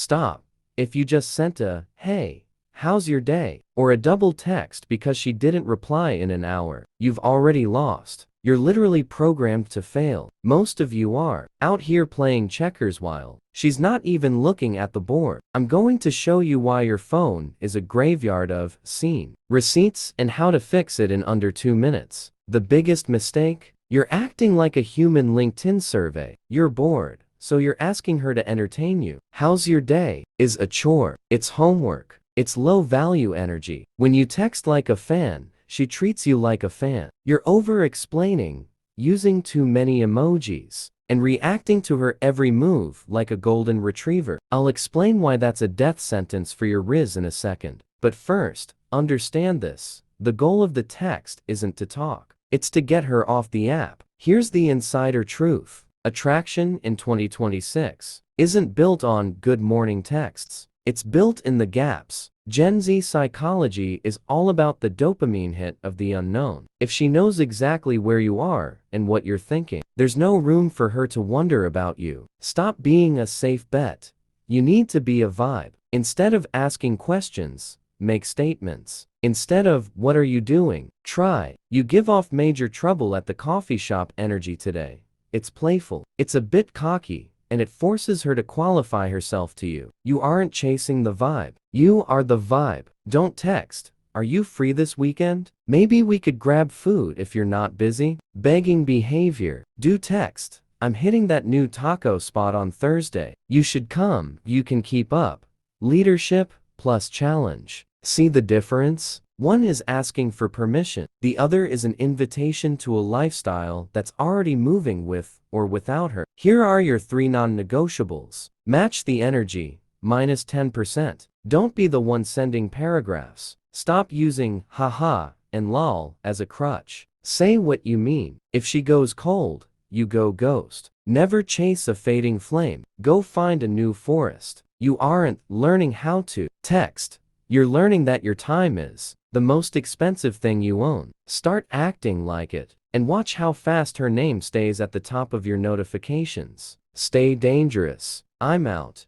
Stop. If you just sent a, "Hey, how's your day?" or a double text because she didn't reply in an hour, you've already lost. You're literally programmed to fail. Most of you are out here playing checkers while she's not even looking at the board. I'm going to show you why your phone is a graveyard of seen receipts and how to fix it in under 2 minutes. The biggest mistake? You're acting like a human LinkedIn survey. You're bored, so you're asking her to entertain you. How's your day? Is a chore. It's homework. It's low-value energy. When you text like a fan, she treats you like a fan. You're over-explaining, using too many emojis, and reacting to her every move like a golden retriever. I'll explain why that's a death sentence for your Riz in a second. But first, understand this. The goal of the text isn't to talk. It's to get her off the app. Here's the insider truth. Attraction in 2026 isn't built on good morning texts. It's built in the gaps. Gen Z psychology is all about the dopamine hit of the unknown. If she knows exactly where you are and what you're thinking, there's no room for her to wonder about you. Stop being a safe bet. You need to be a vibe. Instead of asking questions, make statements. Instead of, "What are you doing?" try, "You give off major trouble at the coffee shop energy today." It's playful. It's a bit cocky, and it forces her to qualify herself to you. You aren't chasing the vibe. You are the vibe. Don't text, "Are you free this weekend? Maybe we could grab food if you're not busy." Begging behavior. Do text, "I'm hitting that new taco spot on Thursday. You should come." You can keep up. Leadership plus challenge. See the difference? One is asking for permission. The other is an invitation to a lifestyle that's already moving with or without her. Here are your 3 non-negotiables. Match the energy, minus 10%. Don't be the one sending paragraphs. Stop using haha and lol as a crutch. Say what you mean. If she goes cold, you go ghost. Never chase a fading flame. Go find a new forest. You aren't learning how to text. You're learning that your time is the most expensive thing you own. Start acting like it, and watch how fast her name stays at the top of your notifications. Stay dangerous. I'm out.